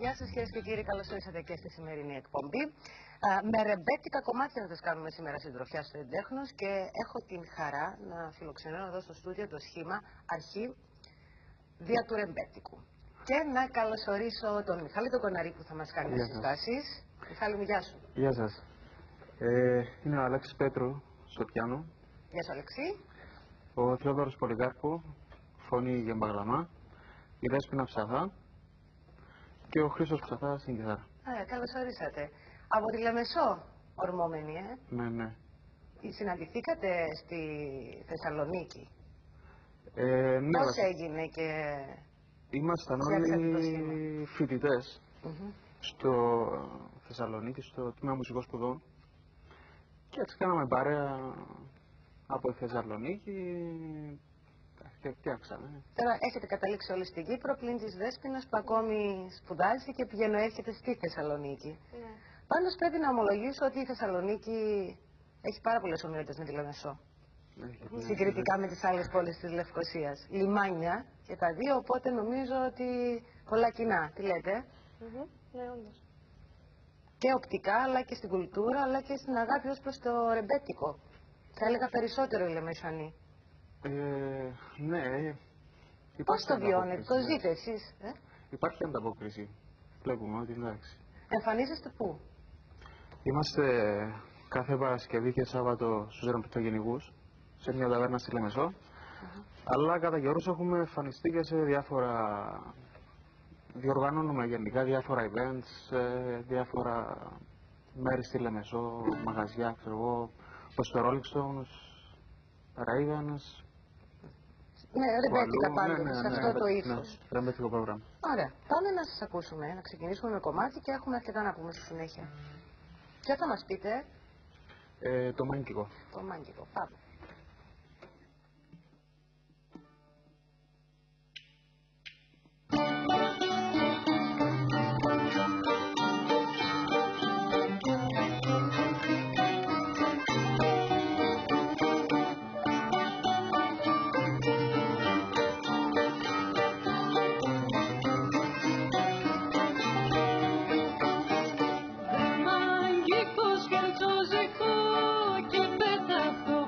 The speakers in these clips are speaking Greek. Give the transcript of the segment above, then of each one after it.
Γεια σας κυρίες και κύριοι, καλώς ήρθατε και στη σημερινή εκπομπή. Με ρεμπέτικα κομμάτια θα σας κάνουμε σήμερα συντροφιά στο Εντέχνος και έχω την χαρά να φιλοξενώ εδώ στο στούντιο το σχήμα αρχή δια του ρεμπέτικου. Και να καλωσορίσω τον Μιχάλη τον Κοναρή που θα μας κάνει τις συστάσεις. Μιχάλη μου, γεια σου. Γεια σας. Είναι ο Αλέξης Πέτρου στο πιάνο. Γεια σου Αλεξή. Ο Θεόδωρος Πολυκάρπου, φωνή γεμπαγλαμά. Η Δέσποινα Ψαθά. Και ο Χρήστος Ψαθά στην κιθάρα. Καλώς ορίσατε. Από τη Λεμεσό ορμόμενοι, Ναι. Συναντηθήκατε στη Θεσσαλονίκη. Ναι. Πώς έγινε και... Ήμασταν όλοι φοιτητές στο Θεσσαλονίκη, στο Τμήμα Μουσικών Σπουδών. Και έτσι κάναμε παρέα από τη Θεσσαλονίκη. Και φτιάξαμε. Τώρα έχετε καταλήξει όλοι στην Κύπρο, πλην της Δέσποινας που ακόμη σπουδάζει και έρχεται στη Θεσσαλονίκη. Ναι. Πάντως πρέπει να ομολογήσω ότι η Θεσσαλονίκη έχει πάρα πολλές ομοιότητες με τη Λεμεσό. Συγκριτικά με τις άλλες πόλεις της Λευκωσίας. Λιμάνια και τα δύο, οπότε νομίζω ότι πολλά κοινά. Τι λέτε? Ναι, όντως. Και οπτικά, αλλά και στην κουλτούρα, αλλά και στην αγάπη ως προς το ρεμπέτικο. Θα έλεγα περισσότερο οι Λεμεσανοί. Ναι. Πώς το βιώνετε, το ζείτε εσείς? Υπάρχει ανταπόκριση. Βλέπουμε ότι εντάξει. Εμφανίζεστε πού? Είμαστε κάθε Παρασκευή και Σάββατο στους Ρεμπετογενικούς, σε μια ταβέρνα στη Λεμεσό. Αλλά κατά καιρούς έχουμε εμφανιστεί και σε διάφορα... Διοργανώνουμε γενικά διάφορα events, σε διάφορα μέρη στη Λεμεσό, μαγαζιά, ξέρω εγώ, όπως το Rolling Stones, Ravens. Ναι, ρεμπέτικα πάντως, σε αυτό το ύφος. Ναι, ρεμπέτικο πρόγραμμα. Ωραία, πάμε να σας ακούσουμε, να ξεκινήσουμε με κομμάτι και έχουμε αρκετά να πούμε στη συνέχεια. Ποιο θα μας πείτε? Το Μάγκικο. Το Μάγκικο, πάμε. Μάγκικο σκερτσόζικο και πέταυτο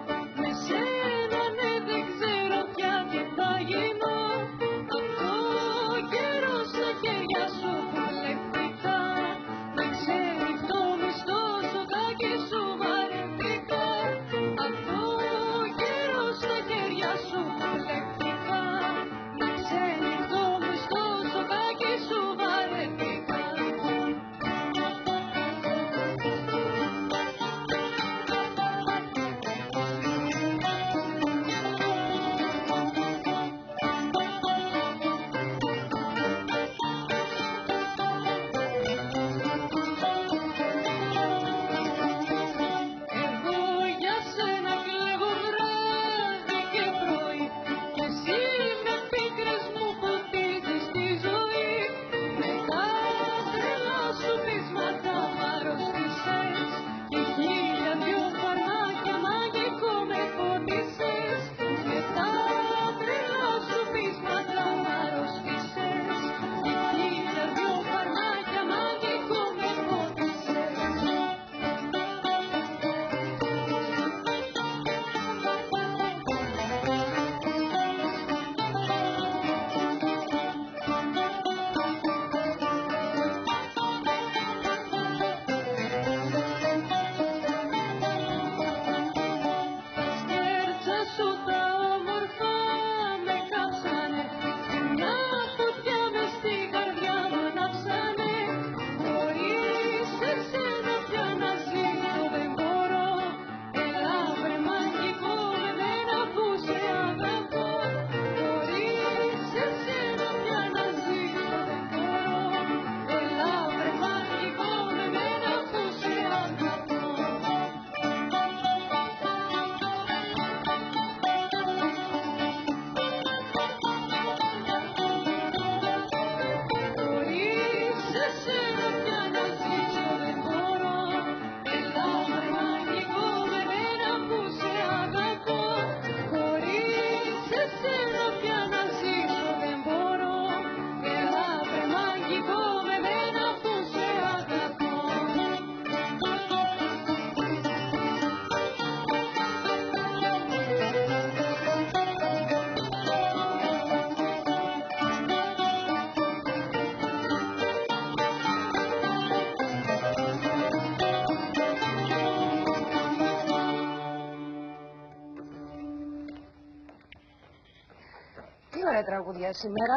τραγούδια σήμερα,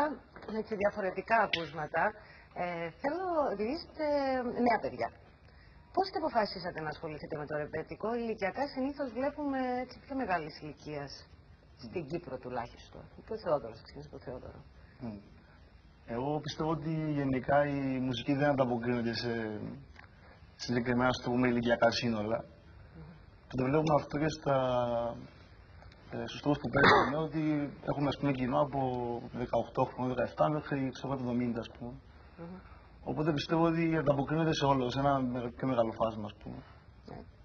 έτσι διαφορετικά ακούσματα. Θέλω, επειδή είστε νέα παιδιά, πώς το αποφάσισατε να ασχοληθείτε με το ρεμπέτικο? Ηλικιακά συνήθως βλέπουμε έτσι πιο μεγάλης ηλικίας, στην Κύπρο τουλάχιστον. Το Θεόδωρος, ξεκινήσει το Θεόδωρο. Εγώ πιστεύω ότι γενικά η μουσική δεν ανταποκρίνεται σε συγκεκριμένα, στο πούμε, ηλικιακά σύνολα. Και το βλέπουμε αυτό και στους τρόπους που παίζουμε, ότι έχουμε, ας πούμε, κοινό από 18 χρόνια, 17 μέχρι, ξέρω, 70, ας πούμε. Οπότε πιστεύω ότι ανταποκρίνεται σε όλο, σε ένα πιο μεγάλο φάσμα, ας πούμε.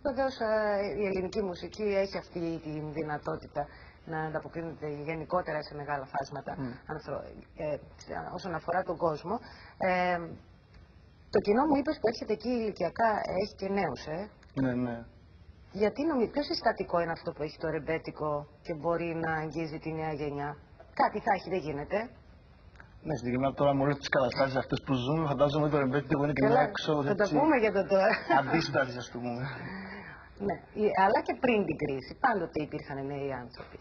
Βεβαίως η ελληνική μουσική έχει αυτή τη δυνατότητα να ανταποκρίνεται γενικότερα σε μεγάλα φάσματα όσον αφορά τον κόσμο. Το κοινό μου είπες που έρχεται εκεί ηλικιακά έχει και νέους, Ναι, ναι. Γιατί ποιο συστατικό είναι αυτό που έχει το ρεμπέτικο και μπορεί να αγγίζει τη νέα γενιά? Κάτι θα έχει, δεν γίνεται. Ναι, συγκεκριμένα τώρα με όλες τις καταστάσεις αυτές που ζούμε, φαντάζομαι ότι το ρεμπέτικο είναι και μια έξοδος, θα το πούμε για το τώρα. αντίσταση, ας το πούμε. Ναι, αλλά και πριν την κρίση, πάντοτε υπήρχαν νέοι άνθρωποι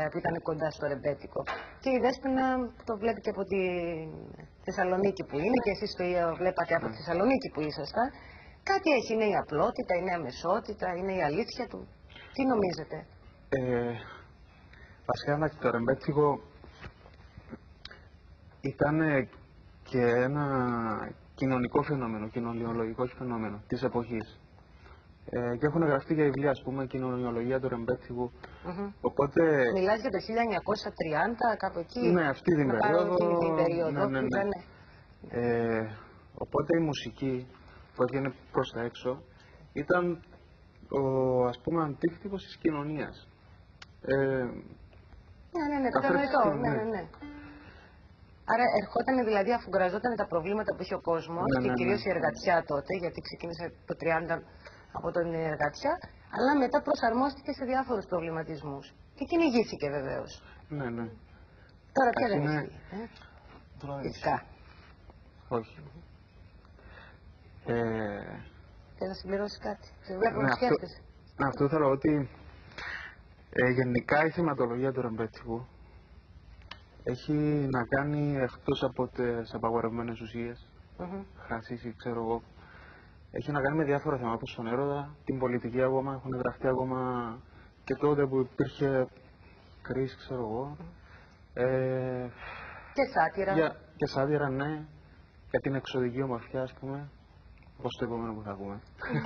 που ήταν κοντά στο ρεμπέτικο. Και η Δέσποινα το βλέπει και από τη Θεσσαλονίκη που είναι, και εσείς το βλέπατε από τη Θεσσαλονίκη που ήσασταν. Κάτι έχει, είναι η απλότητα, η νέα μεσότητα, είναι η αλήθεια του. Τι νομίζετε? Βασικά το ρεμπέτικο ήταν και ένα κοινωνικό φαινόμενο, κοινωνιολογικό φαινόμενο της εποχής. Και έχουν γραφτεί για βιβλία, ας πούμε, κοινωνιολογία του ρεμπέτικου. Οπότε... Μιλάς για το 1930, κάπου εκεί? Ναι, αυτή την περίοδο. Ναι. Ήταν... οπότε η μουσική που έβγαινε προς τα έξω ήταν ο, ας πούμε, αντίκτυπος της κοινωνίας. Ναι, κατανοητό, ναι. Άρα ερχόταν, δηλαδή, αφού γκραζόταν τα προβλήματα που είχε ο κόσμος και κυρίως η εργατιά τότε, γιατί ξεκίνησε το 30 από την εργατιά, αλλά μετά προσαρμόστηκε σε διάφορους προβληματισμούς. Και κυνηγήθηκε βεβαίως. Ναι. Τώρα πια δεν ισχύει. Φυσικά. Όχι. Θες να συμπληρώσεις κάτι? Σε βλέπω να σκέφτεσαι. Αυτό θέλω ότι γενικά η θεματολογία του ρεμπέτικου έχει να κάνει, εκτός από τις απαγορευμένες ουσίες, χασίσι, ξέρω εγώ, έχει να κάνει με διάφορα θέματα, όπως τον έρωτα, την πολιτική ακόμα, έχουν γραφτεί ακόμα και τότε που υπήρχε κρίση, ξέρω εγώ. Και σάτυρα. Και σάτυρα, ναι, για την εξωδική ομορφιά, ας πούμε. Όπως το επόμενο που θα πούμε.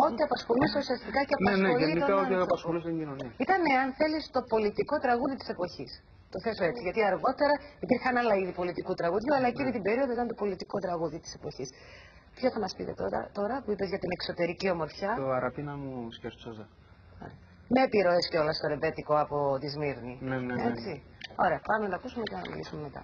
Ό,τι απασχολούσε ουσιαστικά και απασχολεί ναι, τον γενικά ό,τι άνθρωπο. απασχολούσε την κοινωνία. Ήταν, αν θέλεις, το πολιτικό τραγούδι της εποχής. Το θέσω έτσι, γιατί αργότερα υπήρχαν άλλα είδη πολιτικού τραγουδιού, αλλά εκείνη την περίοδο ήταν το πολιτικό τραγούδι της εποχής. Ποιο θα μας πείτε τώρα που είπες για την εξωτερική ομορφιά? Το Αραπίνα μου σκερτσόζα. Με επιρροές κιόλας στο ρεμπέτικο από τη Σμύρνη. Ναι. Έτσι. Ωραία, πάμε να τα ακούσουμε και να μιλήσουμε μετά.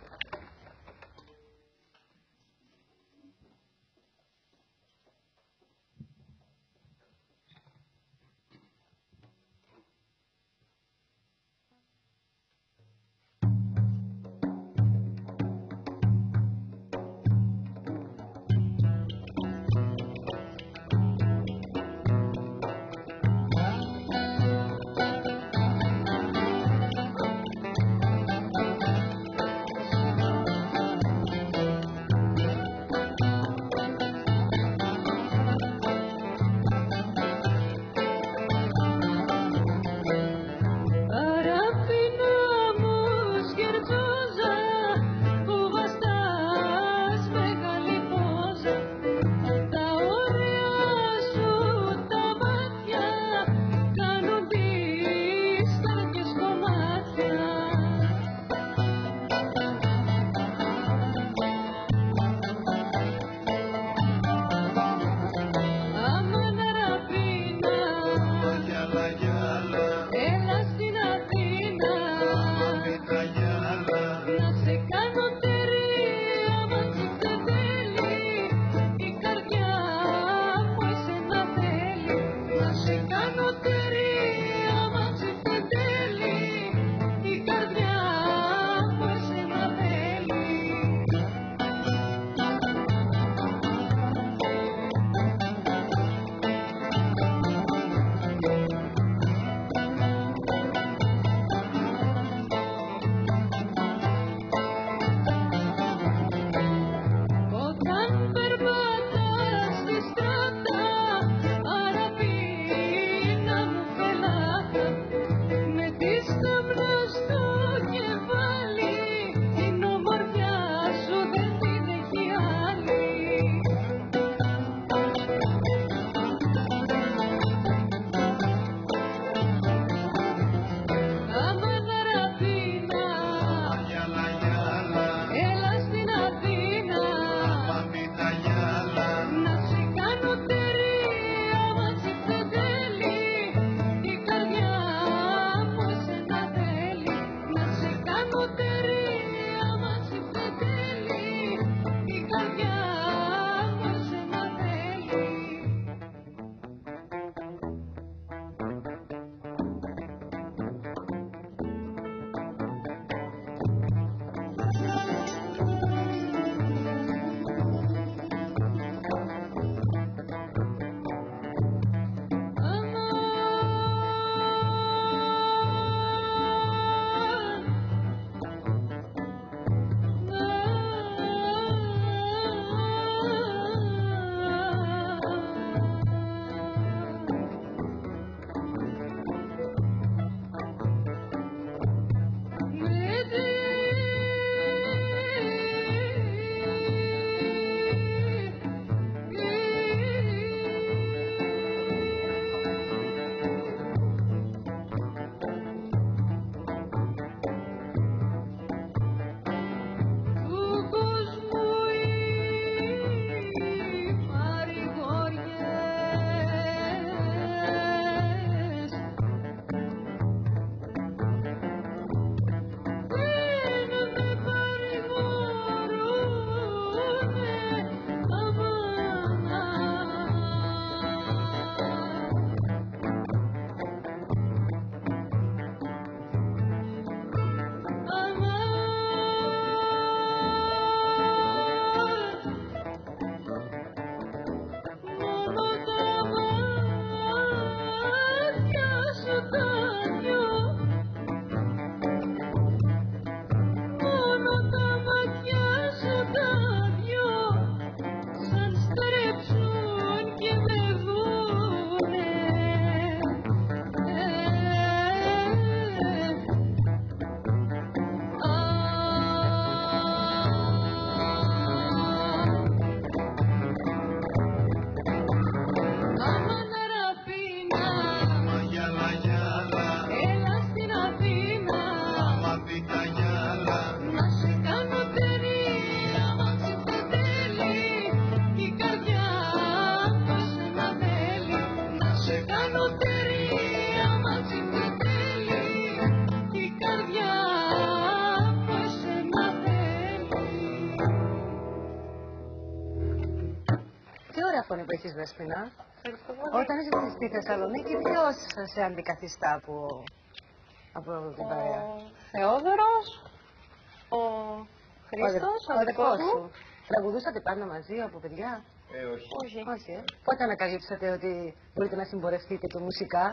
φωνή που έχεις, Δέσποινα. Όταν είσαι στη Θεσσαλονίκη, ποιος σε αντικαθιστά από την παρέα? Ο Θεόδωρος, ο Χρήστος, ο δικός μου. Τραγουδούσατε πάντα μαζί από παιδιά? Όχι. Πότε ανακαλύψατε ότι μπορείτε να συμπορευτείτε και μουσικά?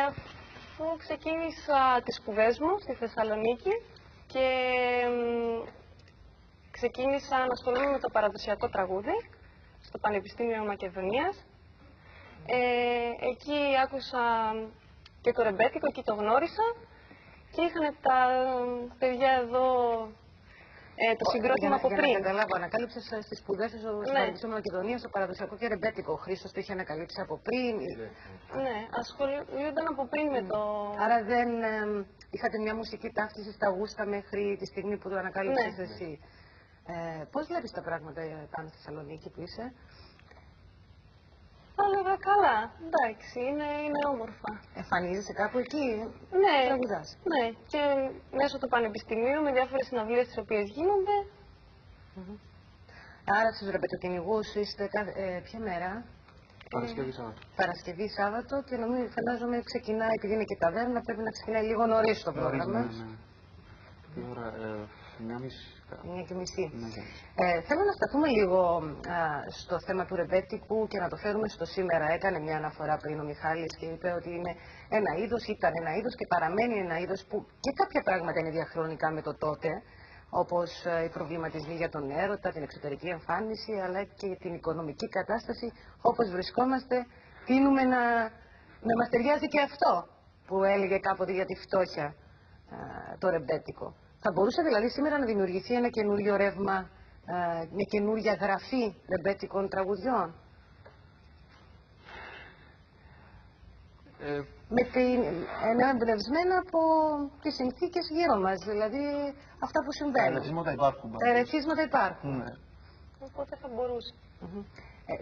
Αφού ξεκίνησα τις σπουδές μου στη Θεσσαλονίκη και ξεκίνησα να ασχολούμαι με το παραδοσιακό τραγούδι στο Πανεπιστήμιο Μακεδονίας. Εκεί άκουσα και το ρεμπέτικο, εκεί το γνώρισα και είχαν τα παιδιά εδώ το συγκρότημα από πριν. Για να καταλάβω, ανακάλυψες στις σπουδές σου στο Πανεπιστήμιο Μακεδονίας το παραδοσιακό και ρεμπέτικο. Ο Χρήστος το είχε ανακαλύψει από πριν. Ναι, ασχολούνταν από πριν με το... Άρα δεν είχατε μια μουσική ταύτιση στα γούστα μέχρι τη στιγμή που το ανακάλυψες εσύ. Πώς βλέπεις τα πράγματα πάνω στη Θεσσαλονίκη που είσαι? Αλλά καλά, εντάξει, είναι όμορφα. Εμφανίζεσαι κάπου εκεί, τραγουδάς? Ναι, και μέσω του Πανεπιστημίου με διάφορες συναυλίες τις οποίες γίνονται. Άρα στους ρεμπετοκυνηγούς είστε ποια μέρα? Παρασκευή Σάββατο. Παρασκευή Σάββατο και φαντάζομαι ξεκινάει, επειδή είναι και ταβέρνα, πρέπει να ξεκινάει λίγο νωρίς το πρόγραμμα. Τι ώρα? 9:30. Θέλω να σταθούμε λίγο στο θέμα του ρεμπέτικου και να το φέρουμε στο σήμερα. Έκανε μια αναφορά πριν ο Μιχάλης και είπε ότι είναι ένα είδος, ήταν ένα είδος και παραμένει ένα είδος που και κάποια πράγματα είναι διαχρονικά με το τότε, όπως οι προβληματισμοί για τον έρωτα, την εξωτερική εμφάνιση, αλλά και την οικονομική κατάσταση, όπως βρισκόμαστε, τείνουμε να μας ταιριάζει και αυτό που έλεγε κάποτε για τη φτώχεια το ρεμπέτικο. Θα μπορούσε δηλαδή σήμερα να δημιουργηθεί ένα καινούριο ρεύμα, μια καινούρια γραφή ρεμπέτικων τραγουδιών? Είναι εμπνευσμένα από τις συνθήκες γύρω μας, δηλαδή αυτά που συμβαίνουν. Τα ερεθίσματα υπάρχουν. Τα ερεθίσματα υπάρχουν. Ναι. Οπότε θα μπορούσε.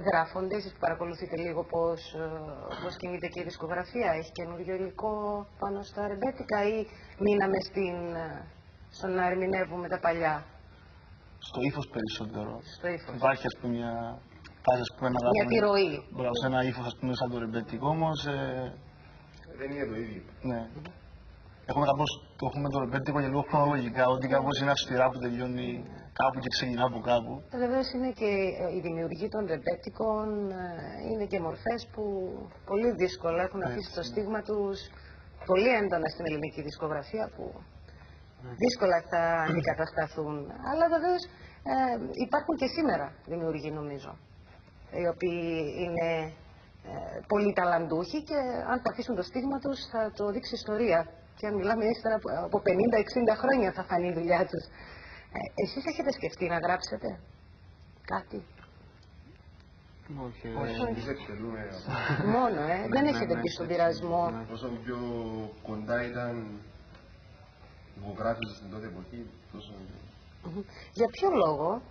Γράφονται, εσείς που παρακολουθείτε λίγο πώς κινείται και η δισκογραφία, έχει καινούριο υλικό πάνω στα ρεμπέτικα ή μείναμε στο να ερμηνεύουμε τα παλιά? Στο ύφος περισσότερο. Στο ύφος. Υπάρχει ας πούμε μια τάση να μια γράφουμε επιρροή. σε ένα ύφος ας πούμε σαν το ρεμπέτικο, όμως δεν είναι το ίδιο. ναι. Έχουμε το ρεμπέτικο και λίγο χρονολογικά, ότι κάπως είναι αυστηρά που τελειώνει κάπου και ξεκινά από κάπου. Βεβαίως είναι και η δημιουργία των ρεμπέτικων, είναι και μορφές που πολύ δύσκολα έχουν αφήσει το στίγμα τους πολύ έντονα στην ελληνική δισκογραφία, που δύσκολα θα αντικατασταθούν. Αλλά βεβαίως υπάρχουν και σήμερα δημιουργοί, νομίζω, οι οποίοι είναι πολύ ταλαντούχοι και αν θα αφήσουν το στίγμα τους θα το δείξει η ιστορία. Και αν μιλάμε ύστερα από 50-60 χρόνια θα φανεί η δουλειά τους. Εσείς έχετε σκεφτεί να γράψετε κάτι? Όχι. Εμείς εκτελούμε. Μόνο, δεν έχετε μπει στον πειρασμό. Όσο πιο κοντά ήταν ηχογράφηση στην τότε εποχή, τόσο... Για ποιο λόγο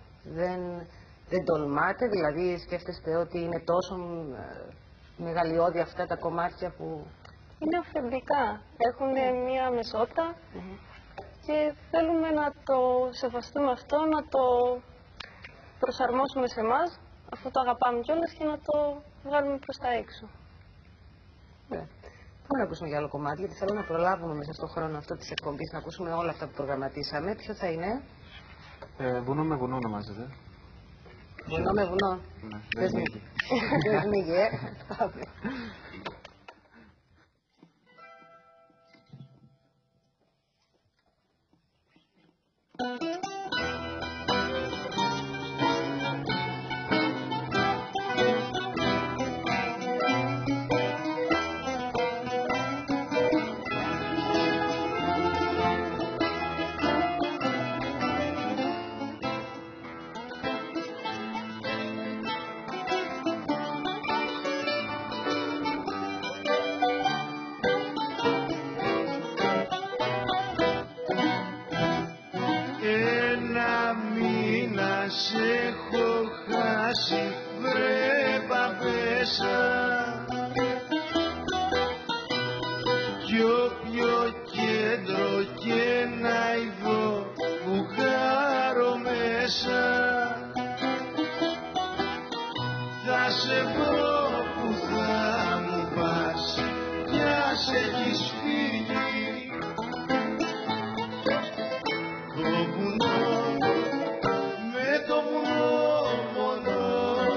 δεν τολμάτε, δηλαδή σκέφτεστε ότι είναι τόσο μεγαλειώδη αυτά τα κομμάτια που... Είναι αυθεντικά. Έχουν μία μεσότητα και θέλουμε να το σεβαστούμε αυτό, να το προσαρμόσουμε σε εμάς, αφού το αγαπάμε κιόλας, και να το βγάλουμε προς τα έξω. Πάμε να ακούσουμε για άλλο κομμάτι, γιατί θέλω να προλάβουμε μέσα στον χρόνο αυτό της εκπομπής, να ακούσουμε όλα αυτά που προγραμματίσαμε. Ποιο θα είναι? Βουνό με βουνό ονομάζεται. Βουνό με βουνό. Ναι, δεν σμίγει, Πάμε. Θα σε βρω που θα μου πας κι ας έχεις φύγει. Το βουνό, με το βουνό μόνο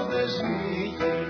δεν σμίγει.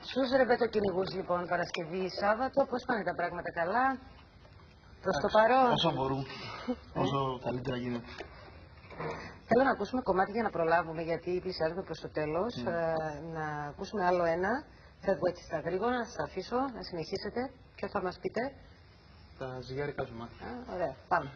Στους ρεμπετοκυνηγούς λοιπόν Παρασκευή Σάββατο, πώς πάνε τα πράγματα, καλά? Προς το παρόν. Όσο μπορούμε, όσο καλύτερα γίνεται. Θέλω να ακούσουμε κομμάτι για να προλάβουμε, γιατί πλησιάζουμε προς το τέλος. Να ακούσουμε άλλο ένα. Φεύγω έτσι στα γρήγορα, να σας αφήσω να συνεχίσετε. Ποιο θα μας πείτε? Τα ζυγάρικα σου μάτια. Ωραία, πάμε.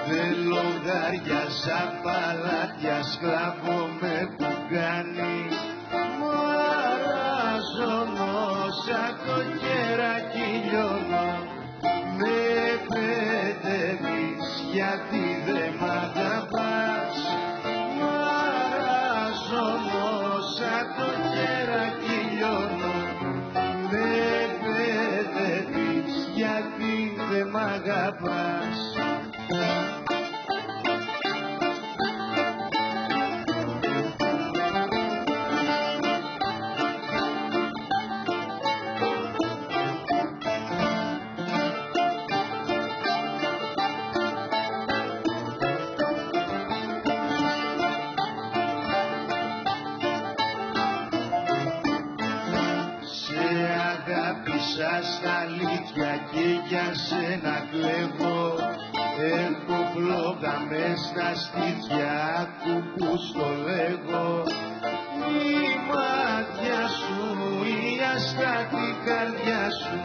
Δεν λογαριάζα παλάτια, σκλάβο με πουγάνι. Μου αράζω σαν το κεράκι λιώνω. Με παιδεύεις γιατί δεν μ' αγαπάς. Μου αράζω σαν το κεράκι λιώνω. μ' αγαπάς. Στα αλήθεια και για σένα κλέβω. Έχω φλόγα μες στα στήθια, άκου που στο λέγω. Η μάτια σου, η αστάτη καρδιά σου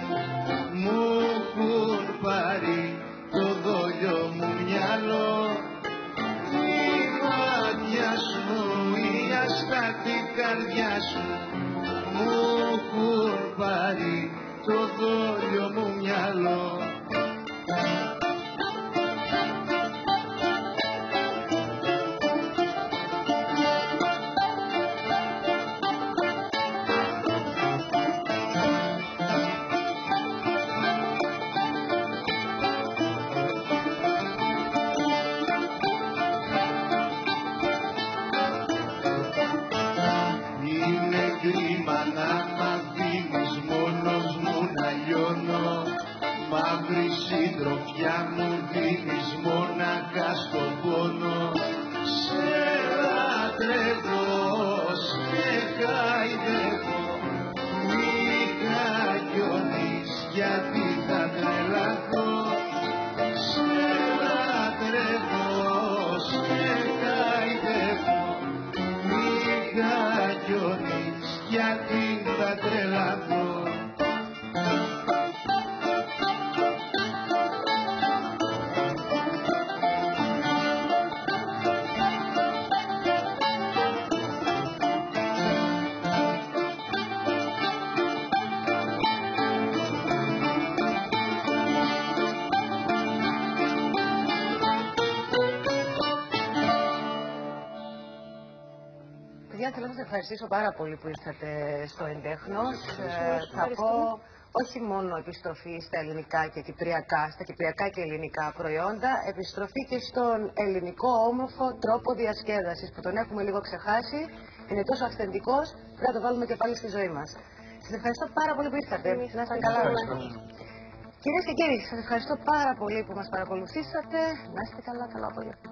μου έχουν πάρει το δόλιο μου μυαλό. Η μάτια σου, η αστάτη καρδιά σου μου έχουν πάρει το δόλιο μου μυαλό. Είναι κρίμα να μ' αφήνεις μόνος μου να λιώνω. Μαύρη συντροφιά μου δίνεις μονάχα στον πόνο. Σε λατρεύω, σε χαϊδεύω. Μη καγιώνεις γιατί θα τρελαθώ. Σε λατρεύω, σε χαϊδεύω. Μη καγιώνεις γιατί θα τρελαθώ. Παιδιά, θέλω να σας ευχαριστήσω πάρα πολύ που ήρθατε στο Εντέχνος. Θα πω όχι μόνο επιστροφή στα ελληνικά και κυπριακά, στα κυπριακά και ελληνικά προϊόντα, επιστροφή και στον ελληνικό όμορφο τρόπο διασκέδασης που τον έχουμε λίγο ξεχάσει. Είναι τόσο αυθεντικός, πρέπει να το βάλουμε και πάλι στη ζωή μας. Σας ευχαριστώ πάρα πολύ που ήρθατε. Να είστε καλά. Κυρίες και κύριοι, σας ευχαριστώ πάρα πολύ που μας παρακολουθήσατε. Να είστε καλά, καλό απόγευμα.